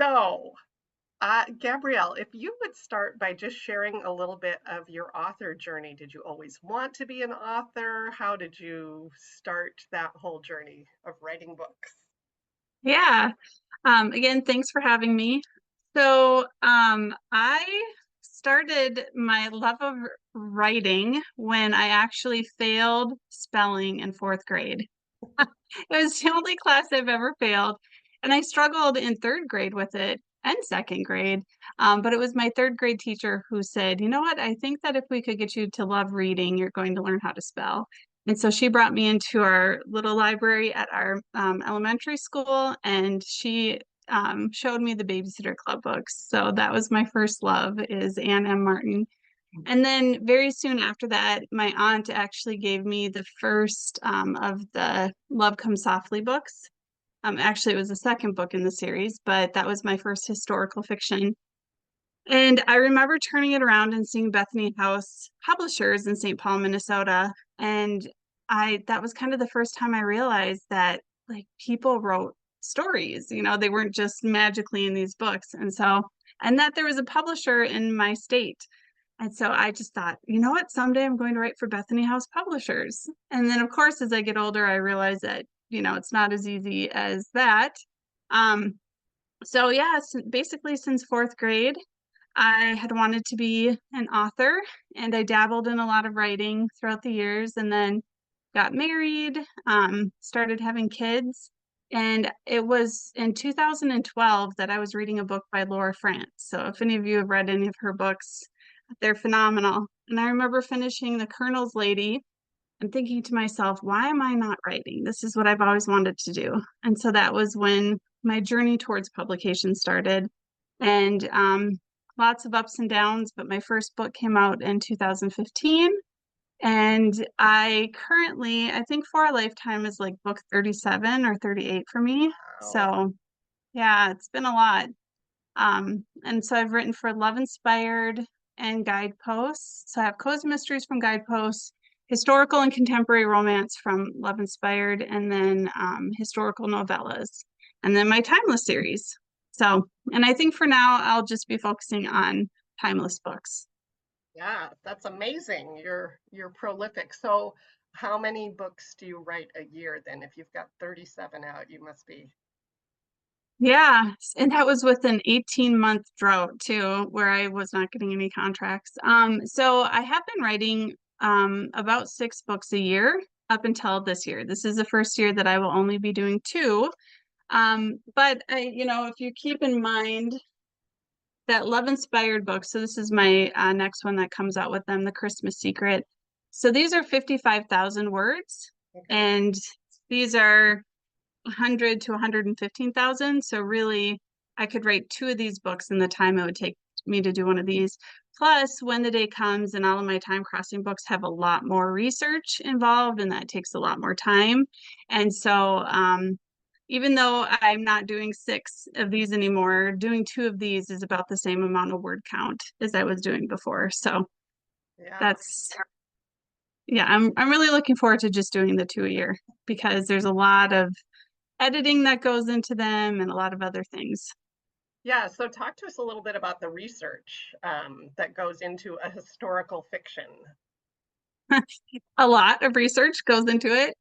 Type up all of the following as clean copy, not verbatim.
So, Gabrielle, if you would start by just sharing a little bit of your author journey. Did you always want to be an author? How did you start that whole journey of writing books? Yeah. Again, thanks for having me. I started my love of writing when I actually failed spelling in fourth grade. It was the only class I've ever failed, and I struggled in third grade with it and second grade. But it was my third grade teacher who said, "You know what? I think that if we could get you to love reading, you're going to learn how to spell." And so she brought me into our little library at our elementary school, and she showed me the Babysitter Club books. So that was my first love is Anne M. Martin. And then very soon after that, my aunt actually gave me the first of the Love Comes Softly books. Actually, it was the second book in the series, but that was my first historical fiction. And I remember turning it around and seeing Bethany House Publishers in St. Paul, Minnesota. And that was kind of the first time I realized that like people wrote stories, they weren't just magically in these books. And that there was a publisher in my state. And so I just thought, you know what, someday I'm going to write for Bethany House Publishers. And then, of course, as I get older, I realize that, it's not as easy as that. Um, basically, since fourth grade, I had wanted to be an author and I dabbled in a lot of writing throughout the years and then got married, started having kids. And it was in 2012 that I was reading a book by Laura France. So if any of you have read any of her books, they're phenomenal. And I remember finishing The Colonel's Lady and thinking to myself, why am I not writing? This is what I've always wanted to do. And so that was when my journey towards publication started. And lots of ups and downs, but my first book came out in 2015. And I think For a Lifetime is like book 37 or 38 for me. Wow. So yeah, it's been a lot. And so I've written for Love Inspired and Guideposts. So I have cozy mysteries from Guideposts, historical and contemporary romance from Love Inspired, and then historical novellas, and then my timeless series. And I think for now I'll just be focusing on timeless books. Yeah, that's amazing. You're prolific. So, how many books do you write a year then? If you've got 37 out, you must be. Yeah, and that was with an 18-month drought too, where I was not getting any contracts. So I have been writing about 6 books a year up until this year. This is the first year that I will only be doing two. But if you keep in mind that Love Inspired book, so this is my next one that comes out with them, The Christmas Secret. So these are 55,000 words, Okay. and these are 100 to 115,000. So really, I could write two of these books in the time it would take me to do one of these. Plus, when the day comes and all of my time crossing books have a lot more research involved, and that takes a lot more time. And so, even though I'm not doing 6 of these anymore, doing two of these is about the same amount of word count as I was doing before. So Yeah. that's yeah, I'm really looking forward to just doing the two a year because there's a lot of editing that goes into them and a lot of other things. Yeah. So, talk to us a little bit about the research that goes into a historical fiction. A lot of research goes into it.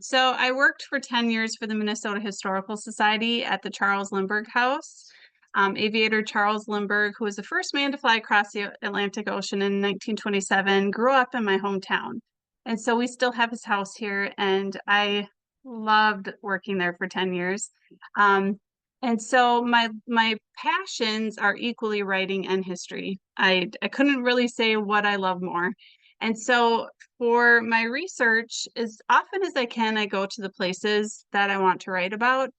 So I worked for 10 years for the Minnesota Historical Society at the Charles Lindbergh House. Aviator Charles Lindbergh, who was the first man to fly across the Atlantic Ocean in 1927, grew up in my hometown. And so we still have his house here, and I loved working there for 10 years. And so my passions are equally writing and history. I couldn't really say what I love more. And so for my research, as often as I can, I go to the places that I want to write about.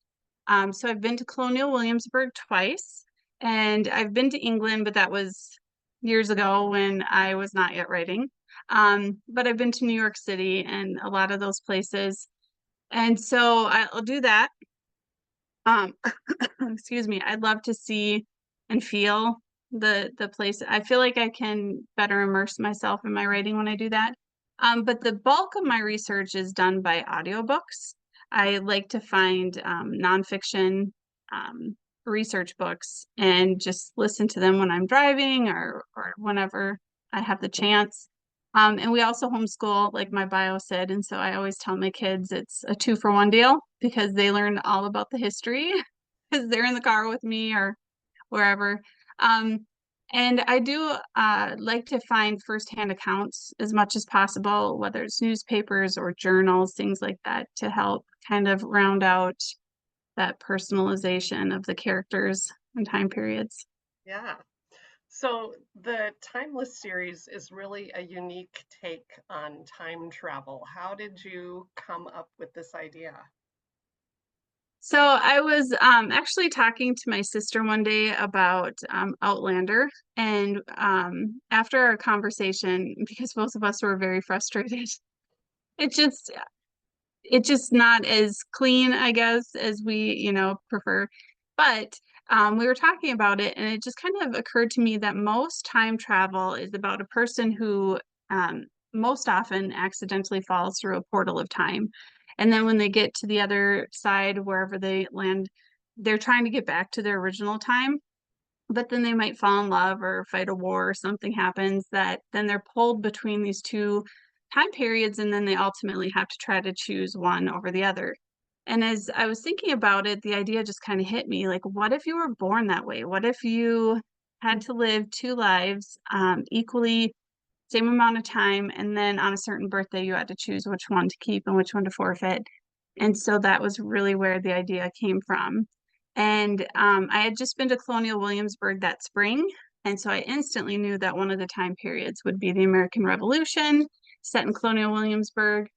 So I've been to Colonial Williamsburg twice, and I've been to England, but that was years ago when I was not yet writing. But I've been to New York City and a lot of those places. And so I'll do that. Um, excuse me, I'd love to see and feel the place. I feel like I can better immerse myself in my writing when I do that. But the bulk of my research is done by audiobooks. I like to find nonfiction, um, research books and just listen to them when I'm driving or whenever I have the chance. And we also homeschool, like my bio said, and so I always tell my kids it's a 2-for-1 deal because they learn all about the history because they're in the car with me or wherever. Um, and I do like to find firsthand accounts as much as possible, whether it's newspapers or journals, things like that, to help kind of round out that personalization of the characters and time periods. Yeah. So the Timeless series is really a unique take on time travel. How did you come up with this idea? So I was actually talking to my sister one day about Outlander, and after our conversation, because both of us were very frustrated, it just it's just not as clean, I guess, as we, prefer. But we were talking about it, and it just kind of occurred to me that most time travel is about a person who most often accidentally falls through a portal of time. And then when they get to the other side, wherever they land, they're trying to get back to their original time, but then they might fall in love or fight a war or something happens that then they're pulled between these two time periods and then they ultimately have to try to choose one over the other. And as I was thinking about it, the idea just kind of hit me like, what if you were born that way? What if you had to live two lives equally, same amount of time, and then on a certain birthday, you had to choose which one to keep and which one to forfeit? And so that was really where the idea came from. And I had just been to Colonial Williamsburg that spring. And so I instantly knew that one of the time periods would be the American Revolution, set in Colonial Williamsburg.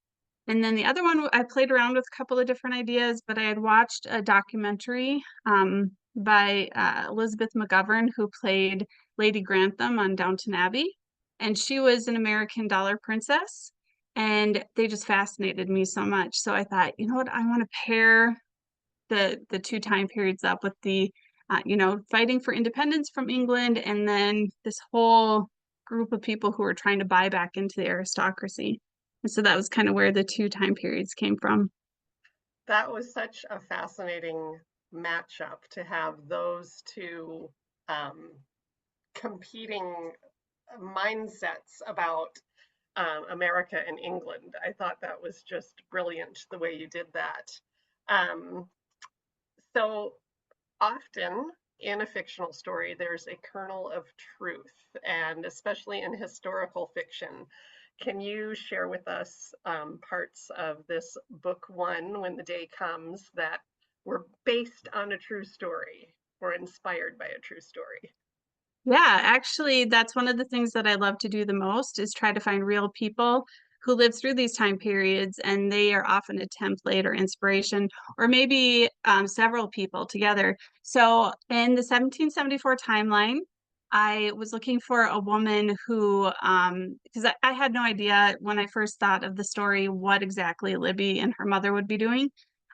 And then the other one, I played around with a couple of different ideas, but I had watched a documentary by Elizabeth McGovern, who played Lady Grantham on Downton Abbey. And she was an American dollar princess. And they just fascinated me so much. So I thought, you know what, I want to pair the two time periods up with the fighting for independence from England and then this whole group of people who were trying to buy back into the aristocracy. And so that was kind of where the two time periods came from. That was such a fascinating matchup to have those two um, competing mindsets about America and England. I thought that was just brilliant the way you did that. Um, so often in a fictional story, there's a kernel of truth, and especially in historical fiction. Can you share with us parts of this book one, When the Day Comes, that were based on a true story or inspired by a true story? Yeah, actually, that's one of the things that I love to do the most is try to find real people who live through these time periods, and they are often a template or inspiration, or maybe several people together. So in the 1774 timeline, I was looking for a woman who, because I had no idea when I first thought of the story what exactly Libby and her mother would be doing.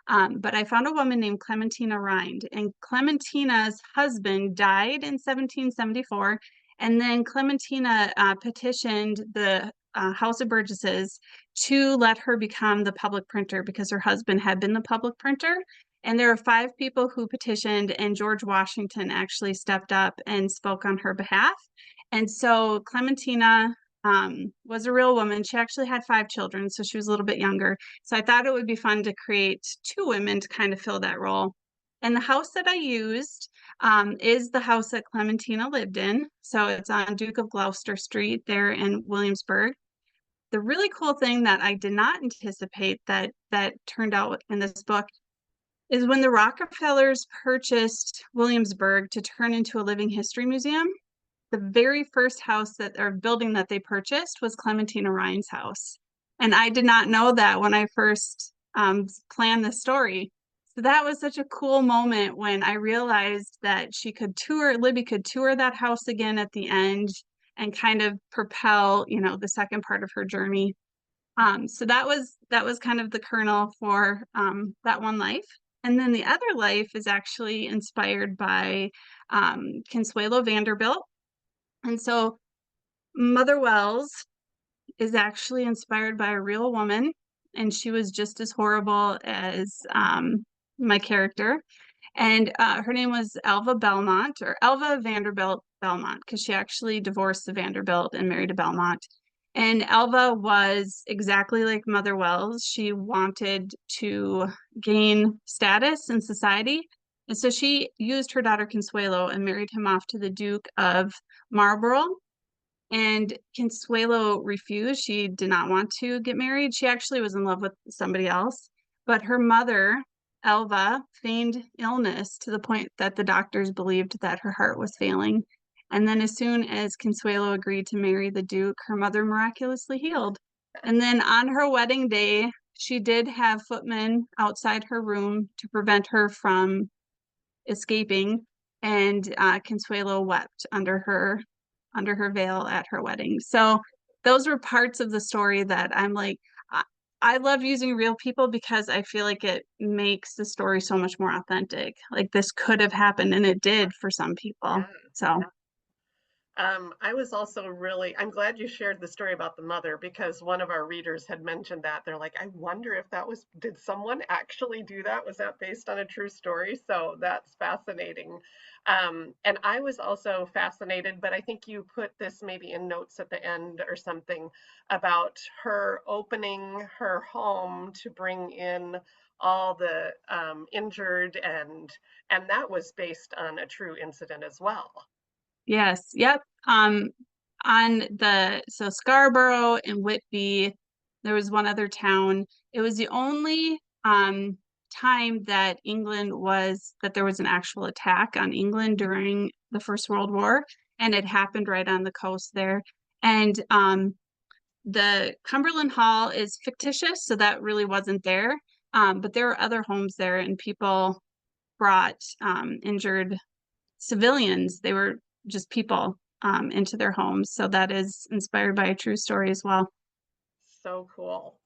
But I found a woman named Clementina Rind, and Clementina's husband died in 1774. And then Clementina petitioned the House of Burgesses to let her become the public printer because her husband had been the public printer. And there were 5 people who petitioned, and George Washington actually stepped up and spoke on her behalf. And so Clementina was a real woman. She actually had 5 children, so she was a little bit younger. So I thought it would be fun to create 2 women to kind of fill that role. And the house that I used is the house that Clementina lived in. So it's on Duke of Gloucester Street there in Williamsburg. The really cool thing that I did not anticipate that turned out in this book is when the Rockefellers purchased Williamsburg to turn into a living history museum, the very first house that or building that they purchased was Clementina Ryan's house. And I did not know that when I first planned the story. So that was such a cool moment when I realized that Libby could tour that house again at the end and kind of propel, the second part of her journey. So that was kind of the kernel for that one life. And then the other life is actually inspired by Consuelo Vanderbilt. And so Mother Wells is actually inspired by a real woman, and she was just as horrible as my character. And her name was Elva Belmont, or Elva Vanderbilt Belmont, because she actually divorced the Vanderbilt and married a Belmont. And Elva was exactly like Mother Wells. She wanted to gain status in society. And so she used her daughter Consuelo and married him off to the Duke of Marlborough. And Consuelo refused. She did not want to get married. She actually was in love with somebody else. But her mother, Elva, feigned illness to the point that the doctors believed that her heart was failing. And then, as soon as Consuelo agreed to marry the Duke, her mother miraculously healed. And then on her wedding day, she did have footmen outside her room to prevent her from escaping, and Consuelo wept under her veil at her wedding. So those were parts of the story that I'm like, I love using real people because I feel like it makes the story so much more authentic. Like this could have happened, and it did for some people. Yeah. So I was also really, I'm glad you shared the story about the mother because one of our readers had mentioned that. They're like, I wonder if that was, did someone actually do that? Was that based on a true story? So that's fascinating. And I was also fascinated, but I think you put this maybe in notes at the end or something about her opening her home to bring in all the injured and that was based on a true incident as well. yes, yep. On the so Scarborough and Whitby, there was one other town. It was the only time that there was an actual attack on England during the First World War, and it happened right on the coast there. And the Cumberland Hall is fictitious, so that really wasn't there. But there were other homes there, and people brought injured civilians. They were just people into their homes. So that is inspired by a true story as well. So cool.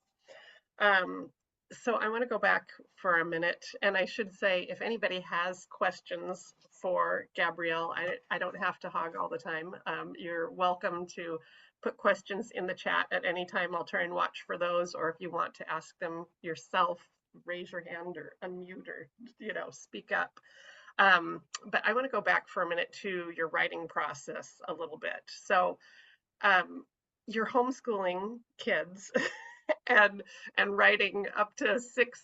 Um, so I want to go back for a minute, and I should say, if anybody has questions for Gabrielle, I don't have to hog all the time. You're welcome to put questions in the chat at any time. I'll try and watch for those, or if you want to ask them yourself, raise your hand or unmute or speak up. But I want to go back for a minute to your writing process a little bit. So um, you're homeschooling kids and and writing up to 6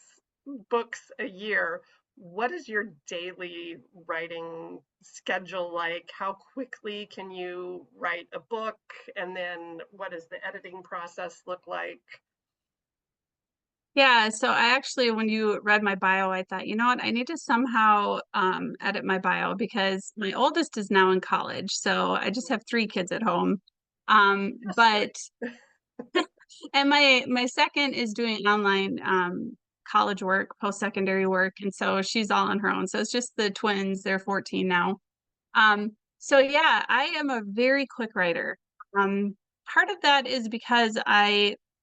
books a year. What is your daily writing schedule like? How quickly can you write a book? And then what does the editing process look like? Yeah, so I actually, when you read my bio, I thought, you know what, I need to somehow edit my bio because my oldest is now in college. So I just have three kids at home. Yes, But and my second is doing online college work, post-secondary work, and so she's all on her own. So it's just the twins. They're 14 now. So yeah, I am a very quick writer. Part of that is because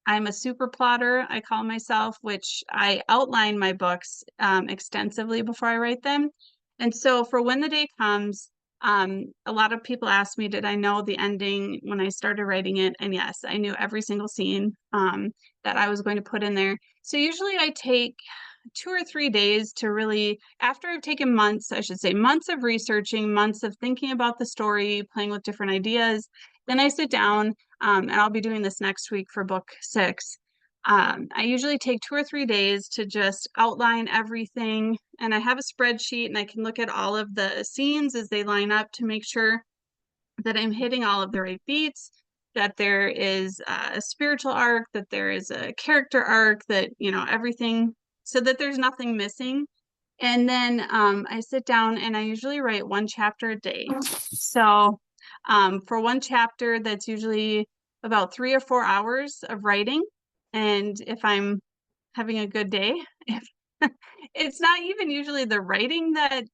I'm a super plotter, I call myself, which I outline my books extensively before I write them. And so for when the day comes, a lot of people ask me, did I know the ending when I started writing it? And yes, I knew every single scene that I was going to put in there. So usually I take 2 or 3 days to really, after I've taken months, I should say, months of researching, months of thinking about the story, playing with different ideas, then I sit down, and I'll be doing this next week for book 6. I usually take 2 or 3 days to just outline everything, and I have a spreadsheet and I can look at all of the scenes as they line up to make sure that I'm hitting all of the right beats, that there is a spiritual arc, that there is a character arc, that, everything, so that there's nothing missing. And then I sit down and I usually write one chapter a day. So for one chapter, that's usually about 3 or 4 hours of writing. And if I'm having a good day, if it's not even usually the writing that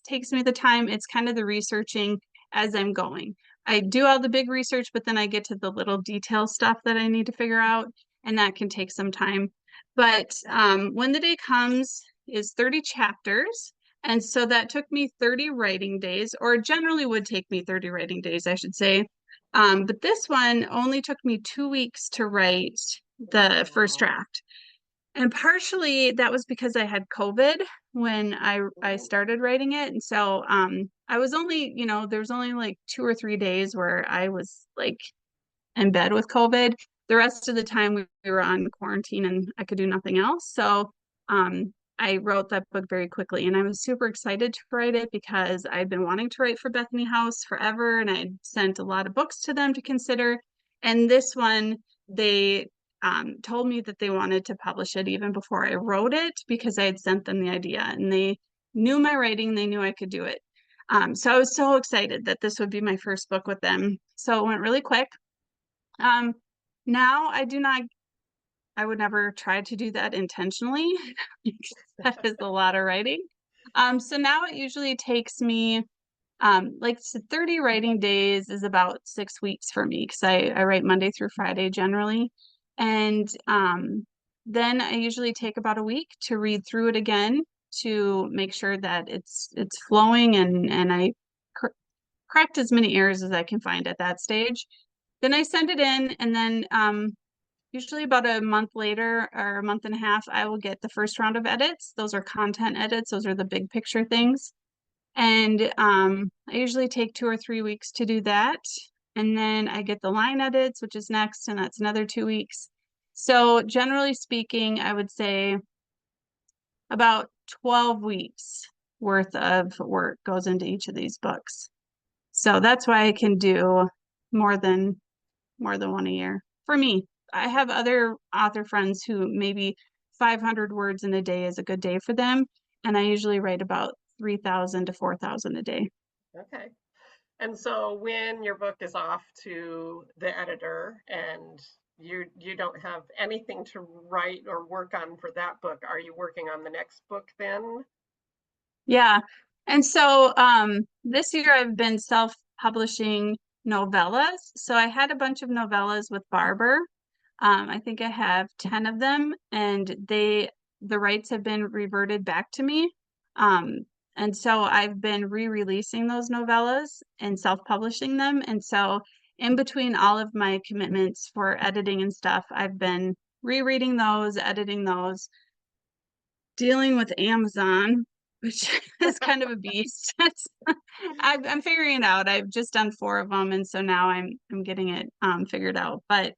takes me the time, it's kind of the researching as I'm going. I do all the big research, but then I get to the little detail stuff that I need to figure out, and that can take some time. But when the day comes is 30 chapters. And so that took me 30 writing days, or generally would take me 30 writing days, I should say. But this one only took me 2 weeks to write the first Wow. draft. And partially that was because I had COVID when I Ooh, started writing it. And so I was only, there was only like 2 or 3 days where I was like in bed with COVID. The rest of the time we were on quarantine and I could do nothing else. So I wrote that book very quickly and I was super excited to write it because I'd been wanting to write for Bethany House forever and I'd sent a lot of books to them to consider. And this one, they told me that they wanted to publish it even before I wrote it because I had sent them the idea and they knew my writing, they knew I could do it. So I was so excited that this would be my first book with them. So it went really quick. Um, Now I would never try to do that intentionally. because that is a lot of writing. So now it usually takes me, 30 writing days is about 6 weeks for me because I write Monday through Friday generally. And then I usually take about a week to read through it again to make sure that it's flowing and I cor correct as many errors as I can find at that stage. Then I send it in, and then usually about a month later or a month and a half, I will get the first round of edits. Those are content edits, those are the big picture things. And I usually take 2 or 3 weeks to do that. And then I get the line edits, which is next, and that's another 2 weeks. So, generally speaking, I would say about 12 weeks worth of work goes into each of these books. So that's why I can do more than more than one a year. For me, I have other author friends who maybe 500 words in a day is a good day for them, and I usually write about 3,000 to 4,000 a day. okay. And so when your book is off to the editor and you don't have anything to write or work on for that book, are you working on the next book then? Yeah. And so this year I've been self-publishing novellas. So I had a bunch of novellas with Barber. I think I have 10 of them, and the rights have been reverted back to me. Um, and so I've been re-releasing those novellas and self-publishing them. And so in between all of my commitments for editing and stuff, I've been rereading those, editing those, dealing with Amazon, which is kind of a beast. I'm figuring it out. I've just done 4 of them, and so now I'm getting it figured out. But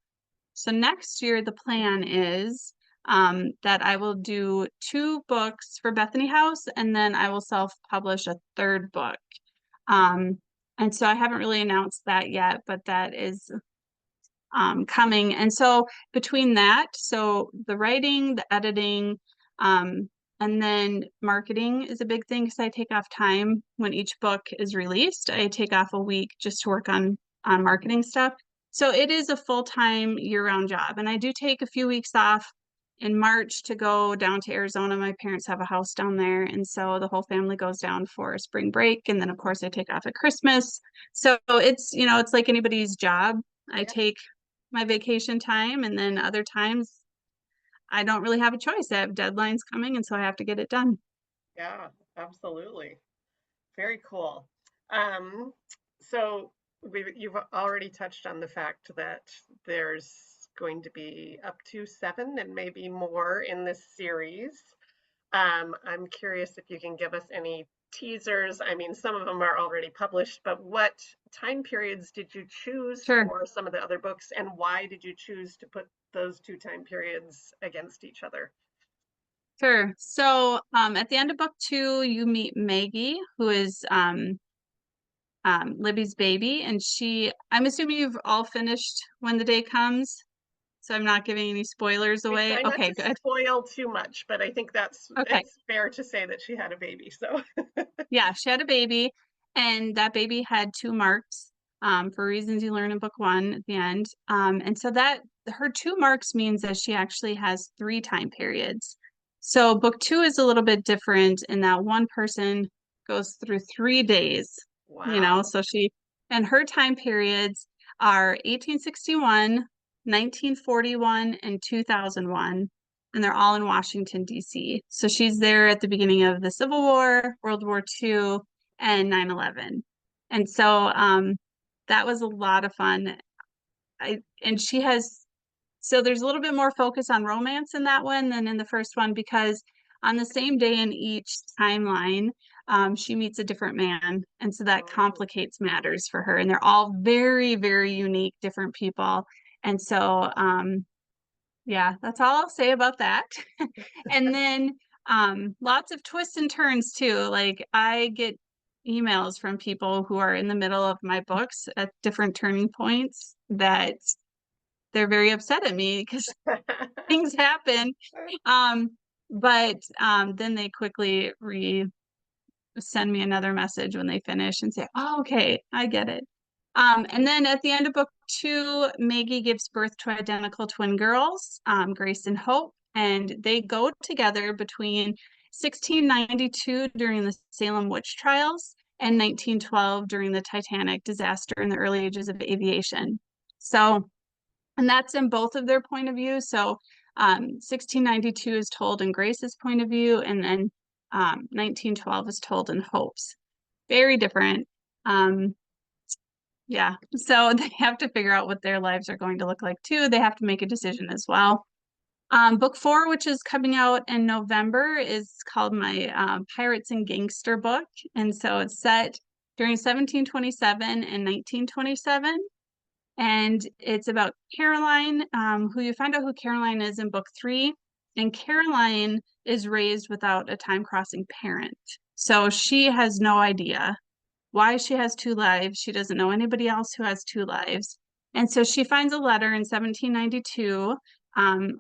so next year, the plan is that I will do 2 books for Bethany House, and then I will self-publish a third book. Um, and so I haven't really announced that yet, but that is coming. And so between that, so the writing, the editing, and then marketing is a big thing because I take off time when each book is released. I take off a week just to work on marketing stuff. So it is a full-time year-round job. And I do take a few weeks off in March to go down to Arizona. My parents have a house down there. And so the whole family goes down for spring break. And then of course I take off at Christmas. So it's like anybody's job. I Yeah, take my vacation time, and then other times I don't really have a choice. I have deadlines coming, and so I have to get it done. yeah, absolutely. Very cool. Um, so you've already touched on the fact that there's going to be up to 7 and maybe more in this series. I'm curious if you can give us any teasers. I mean, some of them are already published, but what time periods did you choose Sure, for some of the other books, and why did you choose to put those two time periods against each other? sure. So at the end of book 2, you meet Maggie, who is Libby's baby, and I'm assuming you've all finished When the Day Comes, so I'm not giving any spoilers We away. try not Okay, to good. spoil too much, but I think Okay. it's fair to say that she had a baby. So, Yeah, she had a baby, and that baby had 2 marks for reasons you learn in book 1 at the end. And so that her 2 marks means that she actually has 3 time periods. So book 2 is a little bit different in that one person goes through 3 days, wow. so and her time periods are 1861, 1941, and 2001, and they're all in Washington, D.C. So she's there at the beginning of the Civil War, World War II, and 9/11. And so that was a lot of fun. And she has So there's a little bit more focus on romance in that one than in the first one because on the same day in each timeline, she meets a different man. And so that Oh. complicates matters for her. And they're all very, very unique, different people. And so, yeah, that's all I'll say about that. And then lots of twists and turns too. Like I get emails from people who are in the middle of my books at different turning points that they're very upset at me because things happen. Um, but then they quickly send me another message when they finish and say, "Oh, okay, I get it." And then at the end of book two, Maggie gives birth to identical twin girls, Grace and Hope, and they go together between 1692 during the Salem witch trials and 1912 during the Titanic disaster in the early ages of aviation. So and that's in both of their point of view. So 1692 is told in Grace's point of view, and then 1912 is told in Hope's. Very different. Um, yeah, so they have to figure out what their lives are going to look like too. They have to make a decision as well. Book four, which is coming out in November, is called my Pirates and Gangster book. And so it's set during 1727 and 1927. And it's about Caroline, who you find out who Caroline is in book three. And Caroline is raised without a time crossing parent. So she has no idea why she has two lives. She doesn't know anybody else who has two lives. And so she finds a letter in 1792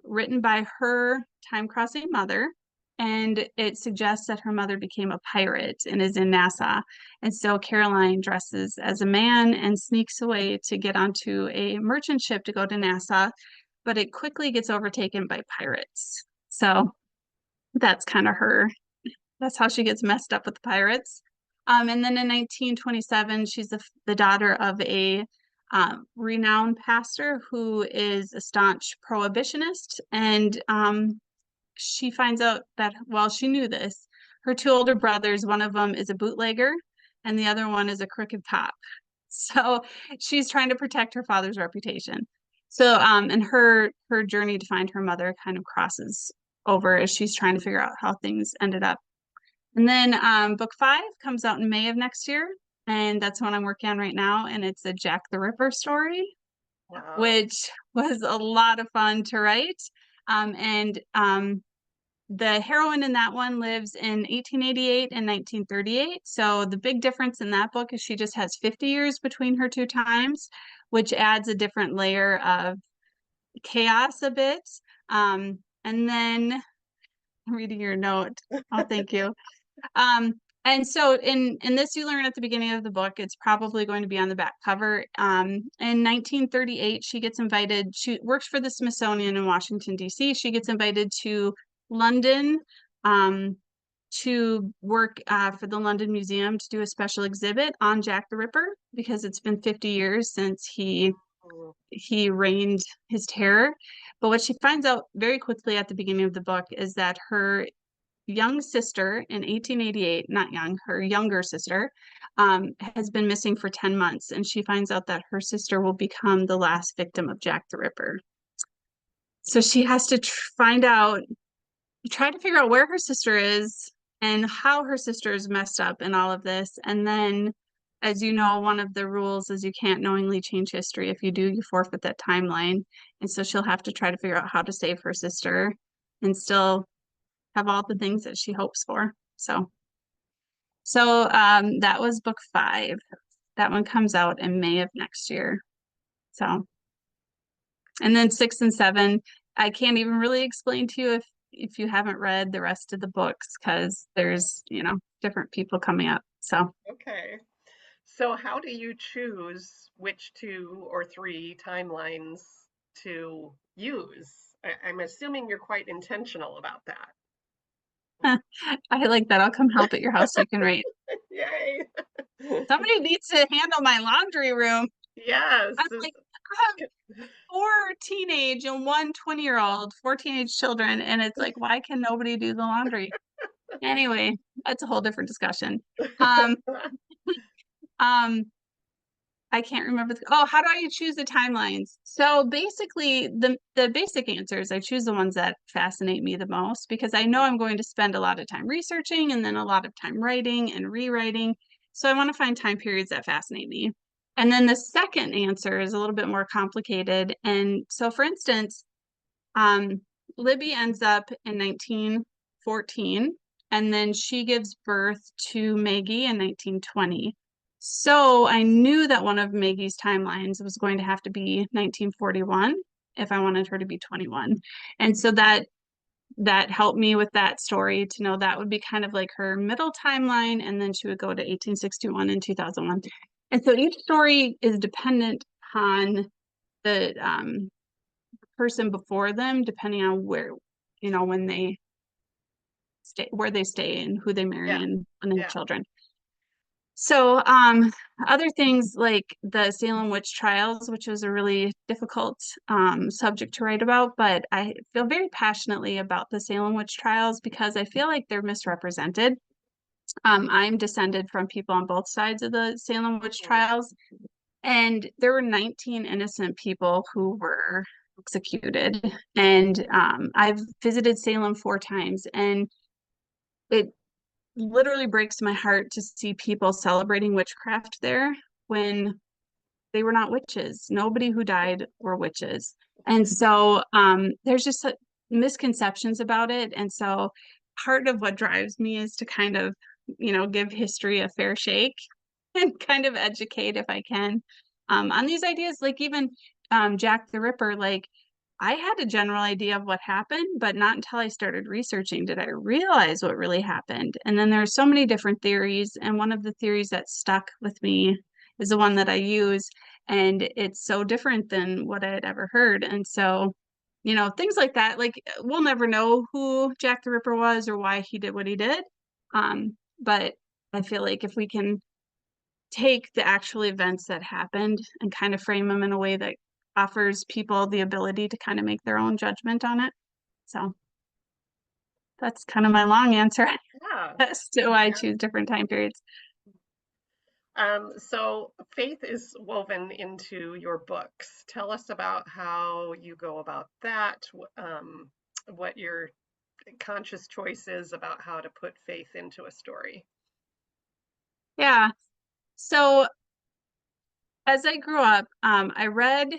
written by her time crossing mother. And it suggests that her mother became a pirate and is in Nassau. And so Caroline dresses as a man and sneaks away to get onto a merchant ship to go to Nassau, but it quickly gets overtaken by pirates. So that's kind of her. That's how she gets messed up with the pirates. And then in 1927, she's the daughter of a renowned pastor who is a staunch prohibitionist. And she finds out that, well, she knew this. Her two older brothers, one of them is a bootlegger, and the other one is a crooked cop. So she's trying to protect her father's reputation. So, and her journey to find her mother kind of crosses over as she's trying to figure out how things ended up. And then book five comes out in May of next year, and that's what I'm working on right now. And it's a Jack the Ripper story, Wow. which was a lot of fun to write. And the heroine in that one lives in 1888 and 1938. So the big difference in that book is she just has 50 years between her two times, which adds a different layer of chaos a bit. And then reading your note. Oh, thank you. Um, and so in this you learn at the beginning of the book, it's probably going to be on the back cover. In 1938, she gets invited, she works for the Smithsonian in Washington, D.C. She gets invited to London to work for the London Museum to do a special exhibit on Jack the Ripper because it's been 50 years since Mm. he reigned his terror. But what she finds out very quickly at the beginning of the book is that her young sister in 1888, not young, her younger sister, has been missing for 10 months. And she finds out that her sister will become the last victim of Jack the Ripper. So she has to find out, try to figure out where her sister is and how her sister is messed up in all of this. And then, as you know, one of the rules is you can't knowingly change history. If you do, you forfeit that timeline. And so she'll have to try to figure out how to save her sister and still have all the things that she hopes for. So that was book five. That one comes out in May of next year. So, and then six and seven, I can't even really explain to you if you haven't read the rest of the books because there's, different people coming up. So, Okay. So how do you choose which two or three timelines to use? I'm assuming you're quite intentional about that. I like that. I'll come help at your house so you can write. Yay. Somebody needs to handle my laundry room. Yes. I'm like, I have four teenage and one 20-year-old, four teenage children, and it's like, why can nobody do the laundry? Anyway, that's a whole different discussion. Um, um, I can't remember. Oh, how do I choose the timelines? So basically, the basic answers, I choose the ones that fascinate me the most because I know I'm going to spend a lot of time researching and then a lot of time writing and rewriting. So I want to find time periods that fascinate me. And then the second answer is a little bit more complicated. And so, for instance, um, Libby ends up in 1914, and then she gives birth to Maggie in 1920. So I knew that one of Maggie's timelines was going to have to be 1941 if I wanted her to be 21. And so that helped me with that story to know that would be kind of like her middle timeline, and then she would go to 1861 and 2001. And so each story is dependent on the person before them, depending on where, when they stay, where they stay, and who they marry, Yeah, and when they have yeah. children. So, other things like the Salem witch trials, which was a really difficult subject to write about, but I feel very passionately about the Salem witch trials because I feel like they're misrepresented. I'm descended from people on both sides of the Salem witch Mhm. trials, and there were 19 innocent people who were executed. And I've visited Salem 4 times, and it literally breaks my heart to see people celebrating witchcraft there when they were not witches. Nobody who died were witches. And so there's just misconceptions about it. And so part of what drives me is to kind of, give history a fair shake and kind of educate if I can on these ideas. Like even Jack the Ripper, like I had a general idea of what happened, but not until I started researching did I realize what really happened. And then there's so many different theories, and one of the theories that stuck with me is the one that I use, and it's so different than what I had ever heard. And so, things like that, like we'll never know who Jack the Ripper was or why he did what he did. But I feel like if we can take the actual events that happened and kind of frame them in a way that offers people the ability to kind of make their own judgment on it. So that's kind of my long answer Yeah. as to why I Yeah. choose different time periods. So faith is woven into your books. Tell us about how you go about that, what your conscious choice is about how to put faith into a story. Yeah. So as I grew up, I read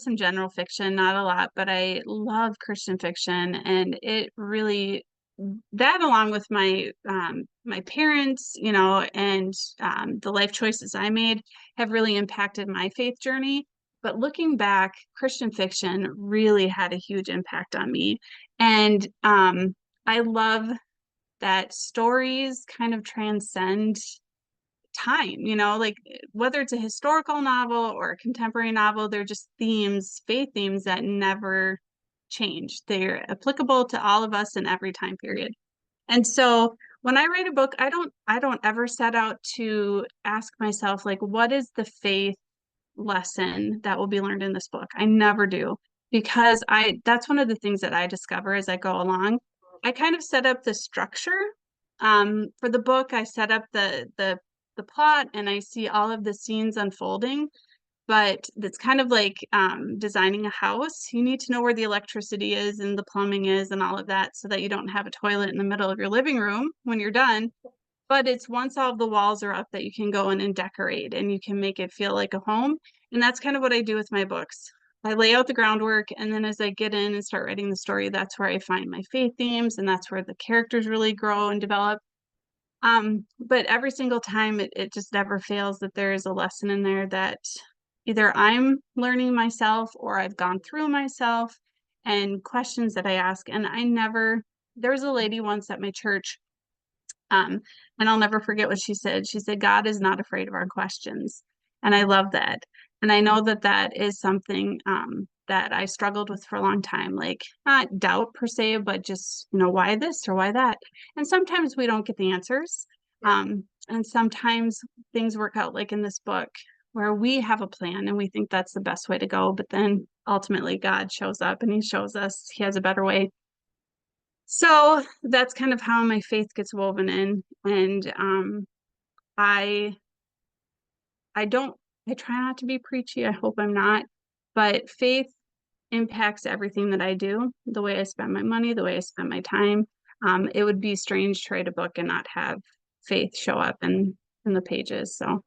some general fiction, not a lot, but I love Christian fiction, and it really that along with my parents, and the life choices I made have really impacted my faith journey. But looking back, Christian fiction really had a huge impact on me, and I love that stories kind of transcend time, like whether it's a historical novel or a contemporary novel, they're just themes, faith themes that never change. They're applicable to all of us in every time period. And so when I write a book, I don't ever set out to ask myself like what is the faith lesson that will be learned in this book. I never do because I that's one of the things that I discover as I go along. I kind of set up the structure for the book. I set up the plot and I see all of the scenes unfolding. But it's kind of like designing a house. You need to know where the electricity is and the plumbing is and all of that so that you don't have a toilet in the middle of your living room when you're done. But it's once all of the walls are up that you can go in and decorate and you can make it feel like a home. And that's kind of what I do with my books. I lay out the groundwork, and then as I get in and start writing the story, that's where I find my faith themes, and that's where the characters really grow and develop. But every single time it just never fails that there is a lesson in there that either I'm learning myself or I've gone through myself, and questions that I ask. And there was a lady once at my church, um, and I'll never forget what she said. She said, God is not afraid of our questions. And I love that. And I know that that is something that I struggled with for a long time, like not doubt per se, but just, why this or why that? And sometimes we don't get the answers. Yeah. And sometimes things work out like in this book where we have a plan and we think that's the best way to go. But then ultimately God shows up and he shows us he has a better way. So that's kind of how my faith gets woven in. And I I don't I try not to be preachy. I hope I'm not. But faith impacts everything that I do, the way I spend my money, the way I spend my time. It would be strange to write a book and not have faith show up in the pages. So,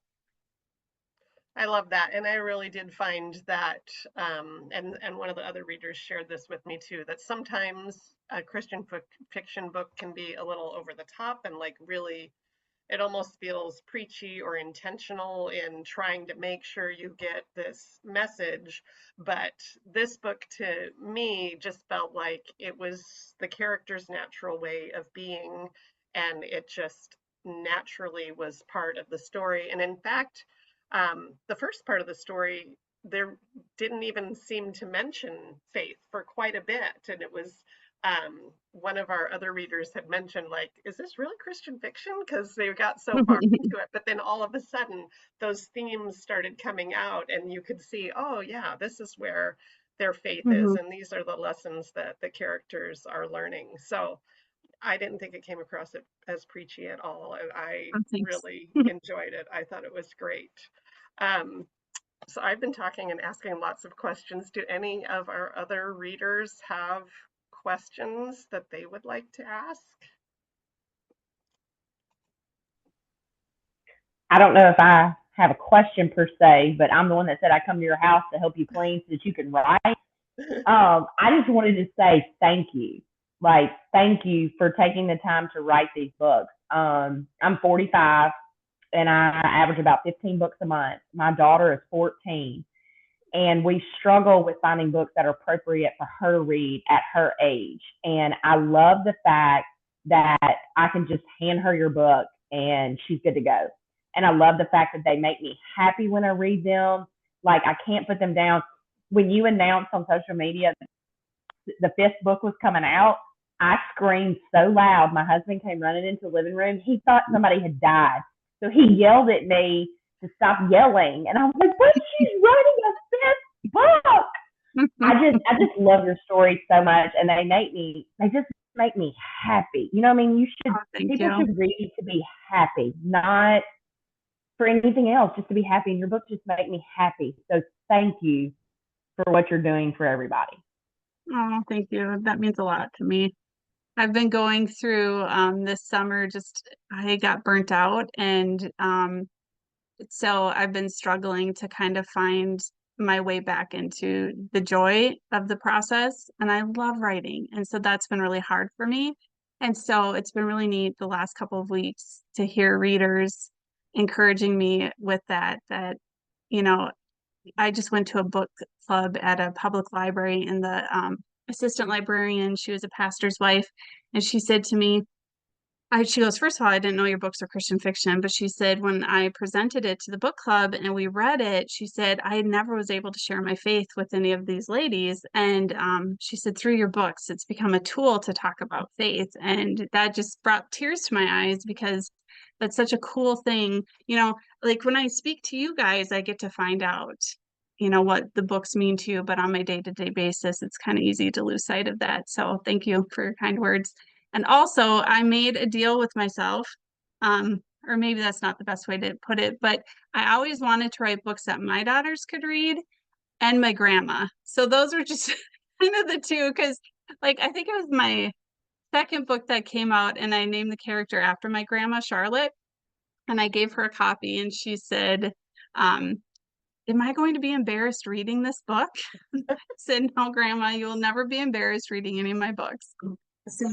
I love that, and I really did find that, and one of the other readers shared this with me too, that sometimes a Christian fiction book can be a little over the top and like really it almost feels preachy or intentional in trying to make sure you get this message. But this book to me just felt like it was the character's natural way of being, and it just naturally was part of the story. And in fact, the first part of the story, there didn't even seem to mention faith for quite a bit. And it was one of our other readers had mentioned, like, is this really Christian fiction? Because they got so far into it. But then all of a sudden, those themes started coming out, and you could see, oh, yeah, this is where their faith is. mhm. And these are the lessons that the characters are learning. So I didn't think it came across it as preachy at all. And I Oh, thanks. really enjoyed it. I thought it was great. Um, so I've been talking and asking lots of questions. Do any of our other readers have questions that they would like to ask? I don't know if I have a question per se, but I'm the one that said I come to your house to help you clean so that you can write. I just wanted to say thank you. Like, thank you for taking the time to write these books. I'm 45 and I average about 15 books a month. My daughter is 14, and we struggle with finding books that are appropriate for her to read at her age. And I love the fact that I can just hand her your book and she's good to go. And I love the fact that they make me happy when I read them. Like, I can't put them down. When you announced on social media the fifth book was coming out, I screamed so loud. My husband came running into the living room. He thought somebody had died. So he yelled at me to stop yelling. And I was like, what? She's writing a fifth book. I just love your stories so much, and they just make me happy. You know what I mean? Oh, thank People you. should read to be happy, not for anything else, just to be happy. And your book just make me happy. So thank you for what you're doing for everybody. Oh, thank you. That means a lot to me. I've been going through this summer, just I got burnt out, and so I've been struggling to kind of find my way back into the joy of the process. And I love writing. And so that's been really hard for me. And so it's been really neat the last couple of weeks to hear readers encouraging me with that, you know, I just went to a book club at a public library, and the assistant librarian, she was a pastor's wife, and she said to me, she goes, first of all, I didn't know your books are Christian fiction, but she said when I presented it to the book club and we read it, she said I never was able to share my faith with any of these ladies, and she said through your books, it's become a tool to talk about faith, and that just brought tears to my eyes because that's such a cool thing. Like when I speak to you guys, I get to find out, what the books mean to you, but on my day-to-day basis, it's kind of easy to lose sight of that. So thank you for your kind words. And also, I made a deal with myself, or maybe that's not the best way to put it, but I always wanted to write books that my daughters could read and my grandma. So those are just kind of the two, because like I think it was my second book that came out, and I named the character after my grandma, Charlotte, and I gave her a copy, and she said, um, am I going to be embarrassed reading this book? I said, no, Grandma, you will never be embarrassed reading any of my books. So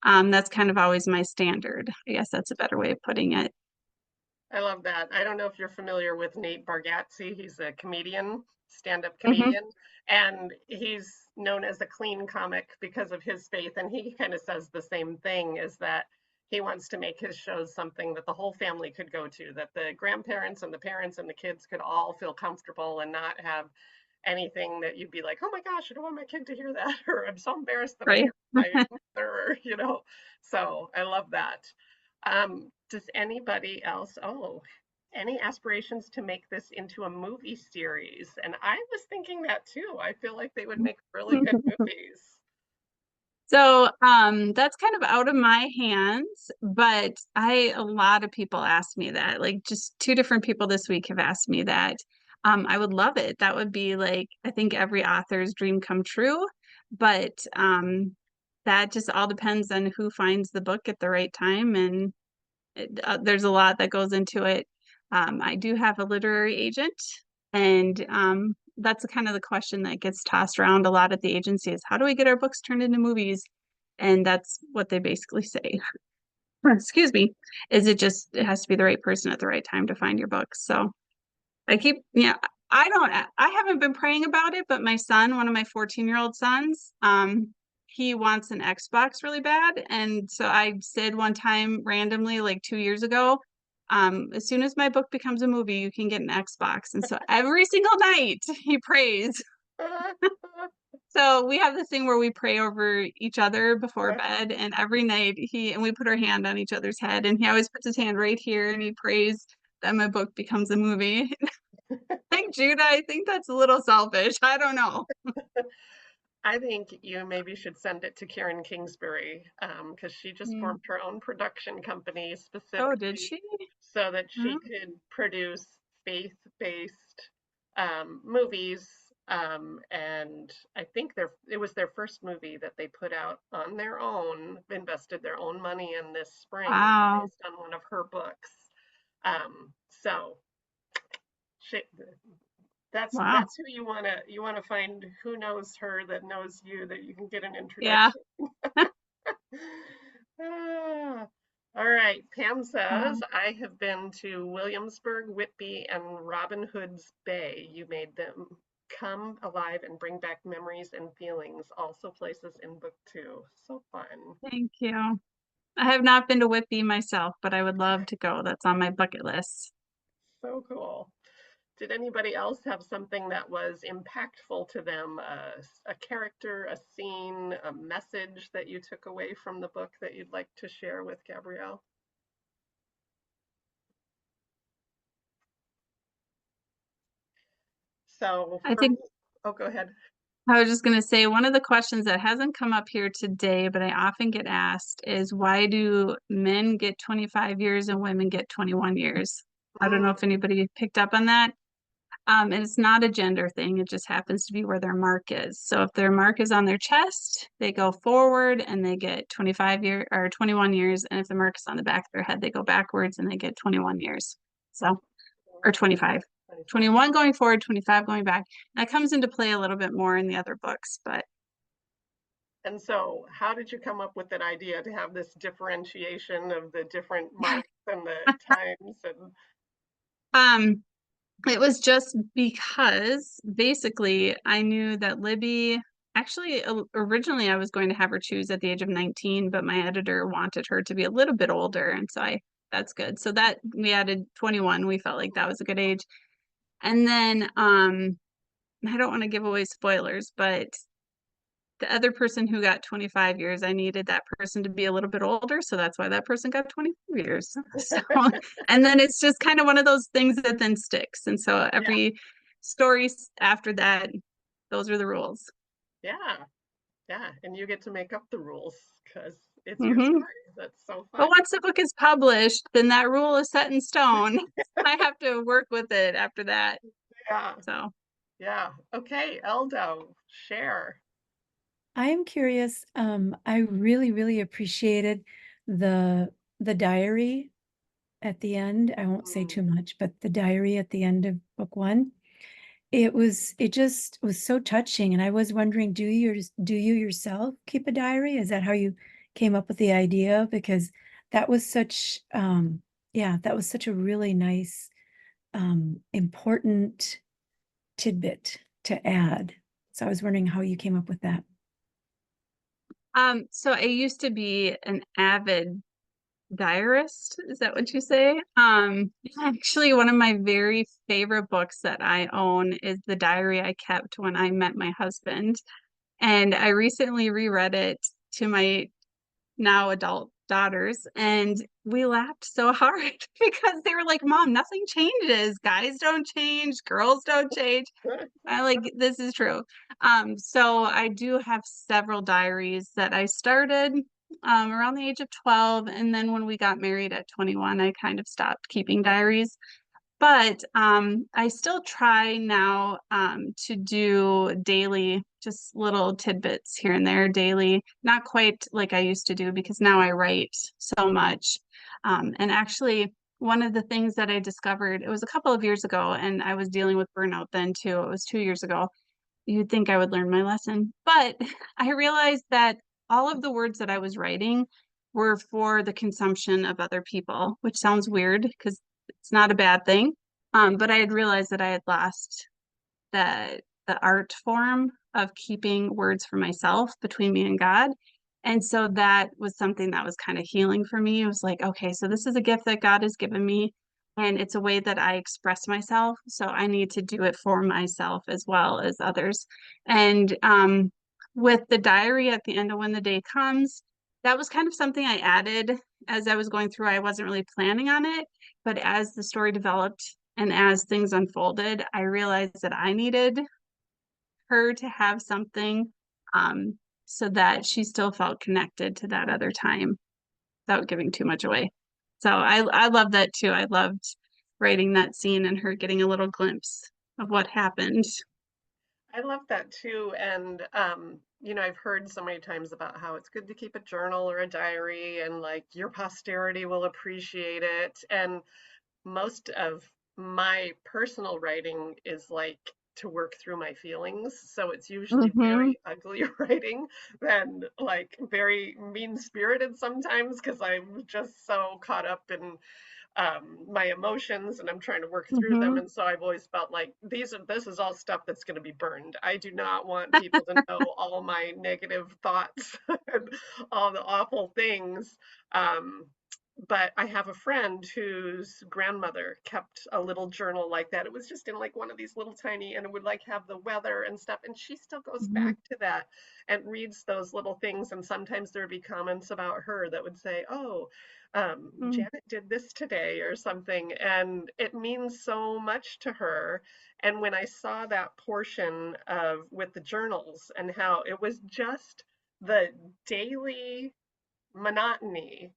that's kind of always my standard. I guess that's a better way of putting it. I love that. I don't know if you're familiar with Nate Bargatze. He's a comedian, stand-up Hmm. comedian, and he's known as a clean comic because of his faith. And he kind of says the same thing, is that he wants to make his shows something that the whole family could go to, that the grandparents and the parents and the kids could all feel comfortable and not have anything that you'd be like, oh my gosh, I don't want my kid to hear that, or I'm so embarrassed that I Right. hear my mother. So I love that. Does anybody else, any aspirations to make this into a movie series? And I was thinking that too. I feel like they would make really good movies. So that's kind of out of my hands, but a lot of people ask me that. Like just two different people this week have asked me that. I would love it. That would be like I think every author's dream come true, but that just all depends on who finds the book at the right time, and there's a lot that goes into it. I do have a literary agent, and that's kind of the question that gets tossed around a lot at the agency is how do we get our books turned into movies? And that's what they basically say. Excuse me, is it has to be the right person at the right time to find your books. So I keep, yeah, I haven't been praying about it, but my son, one of my 14-year-old sons, he wants an Xbox really bad. And so I said one time randomly, like 2 years ago, as soon as my book becomes a movie, you can get an Xbox. And so every single night he prays. So we have this thing where we pray over each other before bed, and every night and we put our hand on each other's head, and he always puts his hand right here and he prays that my book becomes a movie. Like Judah, I think that's a little selfish. I don't know. I think you maybe should send it to Karen Kingsbury because she just Mm. formed her own production company Oh, did specifically she? so that Hmm. she could produce faith-based movies. And I think it was their first movie that they put out on their own, invested their own money in this spring Wow. based on one of her books. So she, Wow. that's who you wanna find who knows her that knows you that you can get an Yeah. introduction. Ah, all right. Pam says, Wow. I have been to Williamsburg, Whitby, and Robin Hood's Bay. You made them come alive and bring back memories and feelings. Also places in book two. So fun. Thank you. I have not been to Whitby myself, but I would love to go. That's on my bucket list. So cool. Did anybody else have something that was impactful to them? A character, a scene, a message that you took away from the book that you'd like to share with Gabrielle? So I for me, think oh, go ahead. I was just going to say one of the questions that hasn't come up here today, but I often get asked is why do men get 25 years and women get 21 years? I don't know Mm, if anybody picked up on that. And it's not a gender thing. It just happens to be where their mark is. So if their mark is on their chest, they go forward and they get 25 year or 21 years. And if the mark is on the back of their head, they go backwards and they get 21 years. So, or 25. 25. 21 going forward, 25 going back. That comes into play a little bit more in the other books, but And so, how did you come up with that idea to have this differentiation of the different marks and the times? And um it was just because basically I knew that Libby actually originally I was going to have her choose at the age of 19, but my editor wanted her to be a little bit older. And so that's good. So that we added 21. We felt like that was a good age. And then I don't want to give away spoilers, but the other person who got 25 years, I needed that person to be a little bit older. So that's why that person got 25 years. So, and then it's just kind of one of those things that then sticks. And so yeah, every story after that, those are the rules. yeah, yeah. And you get to make up the rules because it's your Hmm. story. That's so But fun. once the book is published, then that rule is set in stone. I have to work with it after that. Yeah, So yeah. Okay, Eldo, share. I am curious. I really, really appreciated the the diary at the end. I won't say Mm, too much, but the diary at the end of book one. It just was so touching. And I was wondering, do you yourself keep a diary? Is that how you came up with the idea? Because that was such yeah, that was such a really nice important tidbit to add. So I was wondering how you came up with that. so I used to be an avid diarist. Is that what you say? Actually, one of my very favorite books that I own is the diary I kept when I met my husband. And I recently reread it to my now adult daughters, and we laughed so hard because they were like, Mom, nothing changes. Guys don't change, girls don't change. I like this is true. So I do have several diaries that I started around the age of 12. And then when we got married at 21, I kind of stopped keeping diaries. But I still try now to do daily, just little tidbits here and there daily, not quite like I used to do because now I write so much. And actually, one of the things that I discovered, it was a couple of years ago, and I was dealing with burnout then too. It was 2 years ago. You'd think I would learn my lesson, but I realized that all of the words that I was writing were for the consumption of other people, which sounds weird because it's not a bad thing. But I had realized that I had lost the art form of keeping words for myself between me and God. And so that was something that was kind of healing for me. It was like, okay, so this is a gift that God has given me, and it's a way that I express myself. So I need to do it for myself as well as others. And with the diary at the end of When the Day Comes, that was kind of something I added as I was going through. I wasn't really planning on it, but as the story developed and as things unfolded, I realized that I needed her to have something um, so that she still felt connected to that other time without giving too much away. So I love that too. I loved writing that scene and her getting a little glimpse of what happened. I love that too. And, I've heard so many times about how it's good to keep a journal or a diary and like your posterity will appreciate it. And most of my personal writing is like to work through my feelings. So it's usually Mm-hmm. very ugly writing than like very mean spirited sometimes because I'm just so caught up in my emotions and I'm trying to work through them. Mm-hmm. And so I've always felt like this is all stuff that's going to be burned. I do not want people to know all my negative thoughts and all the awful things. Um, but I have a friend whose grandmother kept a little journal like that. It was just in like one of these little tiny, and it would like have the weather and stuff. And she still goes Mm-hmm. back to that and reads those little things. And sometimes there would be comments about her that would say, "Oh, Janet did this today," or something. And it means so much to her. And when I saw that portion of with the journals and how it was just the daily monotony,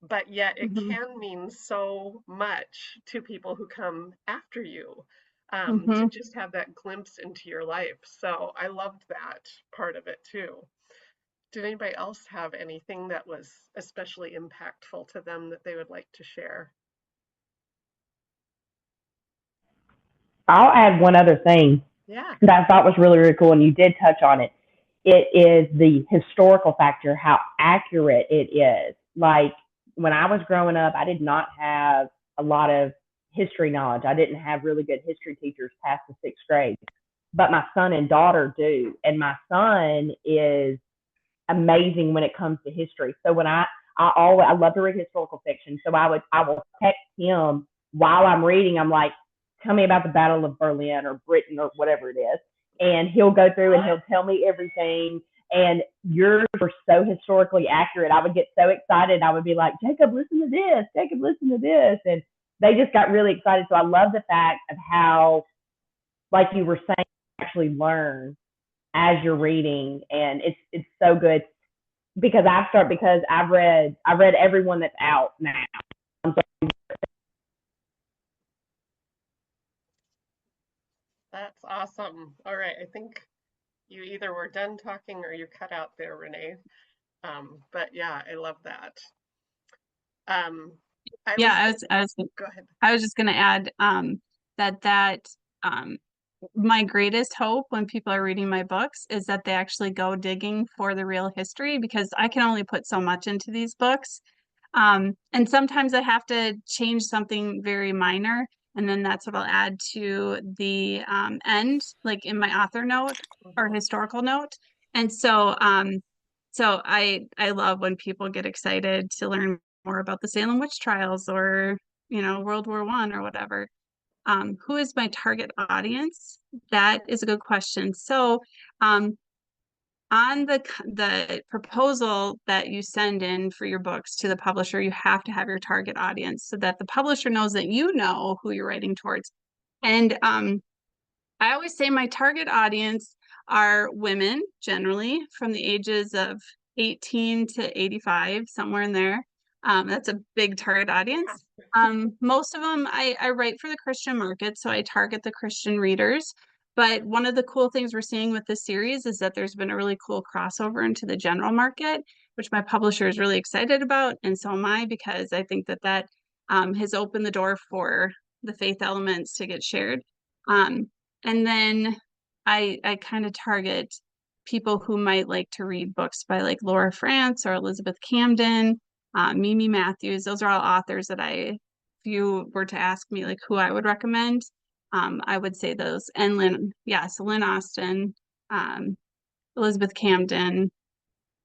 but yet it Mm-hmm. can mean so much to people who come after you, to Mm-hmm. just have that glimpse into your life. So I loved that part of it too. Did anybody else have anything that was especially impactful to them that they would like to share? I'll add one other thing Yeah. that I thought was really, really cool, and you did touch on it. It is the historical factor, how accurate it is. Like when I was growing up, I did not have a lot of history knowledge. I didn't have really good history teachers past the sixth grade, but my son and daughter do. And my son is amazing when it comes to history. So I love to read historical fiction. So I will text him while I'm reading. I'm like, tell me about the Battle of Berlin or Britain or whatever it is. And he'll go through and he'll tell me everything. And yours were so historically accurate. I would get so excited. I would be like, Jacob, listen to this. Jacob, listen to this. And they just got really excited. So I love the fact of how, like you were saying, you actually learn as you're reading, and it's so good because I've read everyone that's out now. That's awesome. All right. I think you either were done talking or you cut out there, Renee. But yeah, I love that. Um, I Yeah, was gonna I was go ahead. I was just going to add that um, my greatest hope when people are reading my books is that they actually go digging for the real history because I can only put so much into these books. And sometimes I have to change something very minor, and then that's what I'll add to the end, like in my author note or Mhm. historical note. And so I love when people get excited to learn more about the Salem witch trials or World War I or whatever. Who is my target audience? That is a good question. So um, on the proposal that you send in for your books to the publisher, you have to have your target audience so that the publisher knows that you know who you're writing towards. And I always say my target audience are women, generally from the ages of 18 to 85, somewhere in there. That's a big target audience. Most of them, I write for the Christian market, so I target the Christian readers. But one of the cool things we're seeing with this series is that there's been a really cool crossover into the general market, which my publisher is really excited about, and so am I, because I think that has opened the door for the faith elements to get shared. And then I kind of target people who might like to read books by like Laura France or Elizabeth Camden, Mimi Matthews. Those are all authors that if you were to ask me like who I would recommend, I would say those. And Lynn Austin, Elizabeth Camden,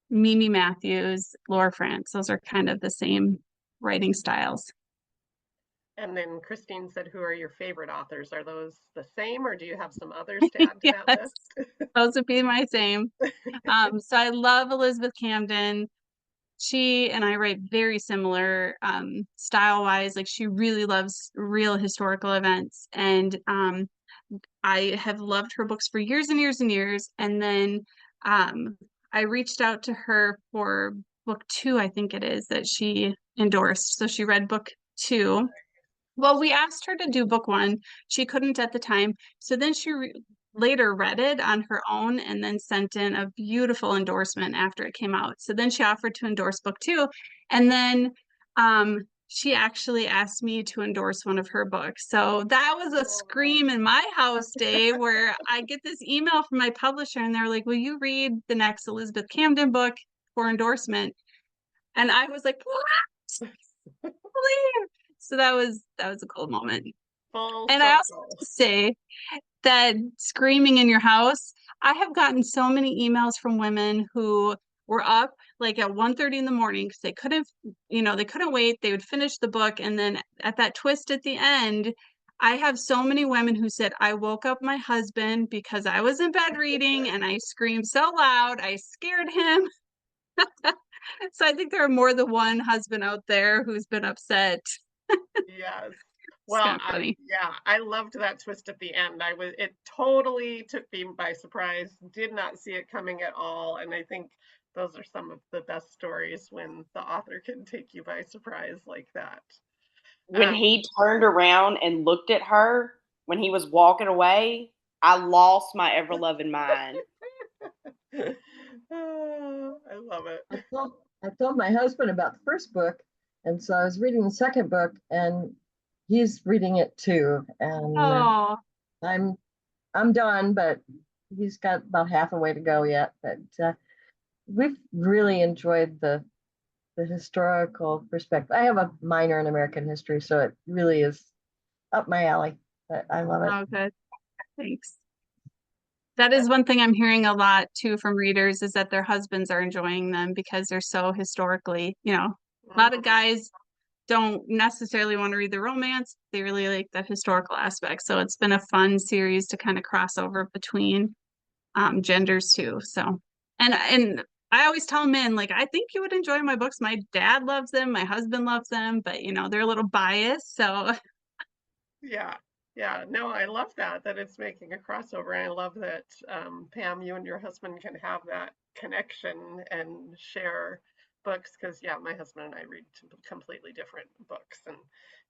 Mimi Matthews, Laura France. Those are kind of the same writing styles. And then Christine said, who are your favorite authors? Are those the same, or do you have some others to add to that Yes, list? those would be my same. So I love Elizabeth Camden. She and I write very similar style wise. Like she really loves real historical events. And I have loved her books for years and years and years. And then I reached out to her for book 2, I think it is, that she endorsed. So she read book 2. Well, we asked her to do book 1. She couldn't at the time. So then she later read it on her own and then sent in a beautiful endorsement after it came out. So then she offered to endorse book 2. And then she actually asked me to endorse one of her books. So that was a scream in my house day where I get this email from my publisher and they're like, will you read the next Elizabeth Camden book for endorsement? And I was like, what? Please. So that was a cool moment. Full And I also circle. have to say that screaming in your house, I have gotten so many emails from women who were up like at 1:30 in the morning because they couldn't wait. They would finish the book. And then at that twist at the end, I have so many women who said, I woke up my husband because I was in bed reading and I screamed so loud, I scared him. So I think there are more than one husband out there who's been upset. Yes. It's Well, kind of funny. I loved that twist at the end. It totally took me by surprise. Did not see it coming at all. And I think those are some of the best stories when the author can take you by surprise like that. When he turned around and looked at her when he was walking away, I lost my ever loving mind. Oh, I love it. I told my husband about the first book, and so I was reading the second book, and he's reading it too. And Oh, I'm done, but he's got about half a way to go yet. But we've really enjoyed the historical perspective. I have a minor in American history, so it really is up my alley. But I love it. oh, good. Thanks. That is one thing I'm hearing a lot too from readers is that their husbands are enjoying them because they're so historically, a lot of guys don't necessarily want to read the romance. They really like the historical aspect. So it's been a fun series to kind of cross over between genders too. So, and I always tell men, like, I think you would enjoy my books. My dad loves them. My husband loves them, but they're a little biased. So Yeah. Yeah. No, I love that it's making a crossover. And I love that, Pam, you and your husband can have that connection and share books. Because, yeah, my husband and I read completely different books. And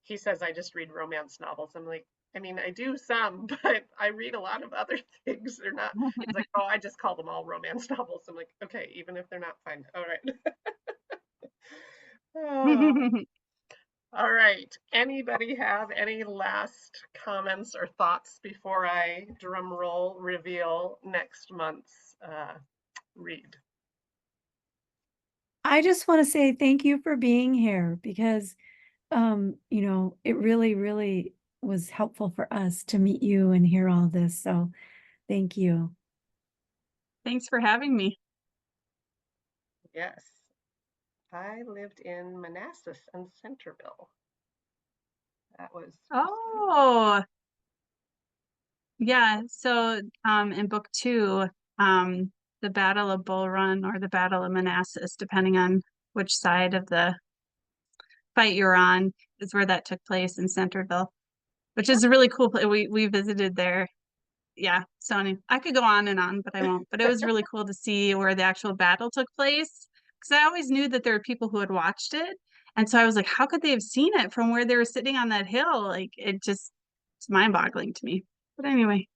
he says I just read romance novels. I'm like, I mean, I do some, but I read a lot of other things. They're not, he's like, oh, I just call them all romance novels. I'm like, okay, even if they're not, fine. All right. Oh. All right. Anybody have any last comments or thoughts before I drum roll reveal next month's read? I just want to say thank you for being here because, it really, really was helpful for us to meet you and hear all this. So thank you. thanks for having me. Yes. I lived in Manassas and Centerville. That was Oh, yeah. So in book 2, the Battle of Bull Run or the Battle of Manassas, depending on which side of the fight you're on, is where that took place in Centerville, which is a really cool place. We visited there yeah, Sony. I could go on and on, but I won't. But it was really cool to see where the actual battle took place because I always knew that there were people who had watched it. And so I was like, how could they have seen it from where they were sitting on that hill? Like it's mind-boggling to me. But anyway,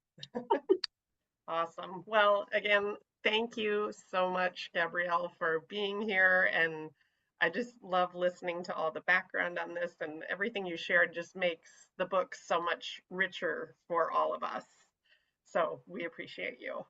Awesome. Well, again, thank you so much, Gabrielle, for being here. And I just love listening to all the background on this, and everything you shared just makes the book so much richer for all of us. So we appreciate you.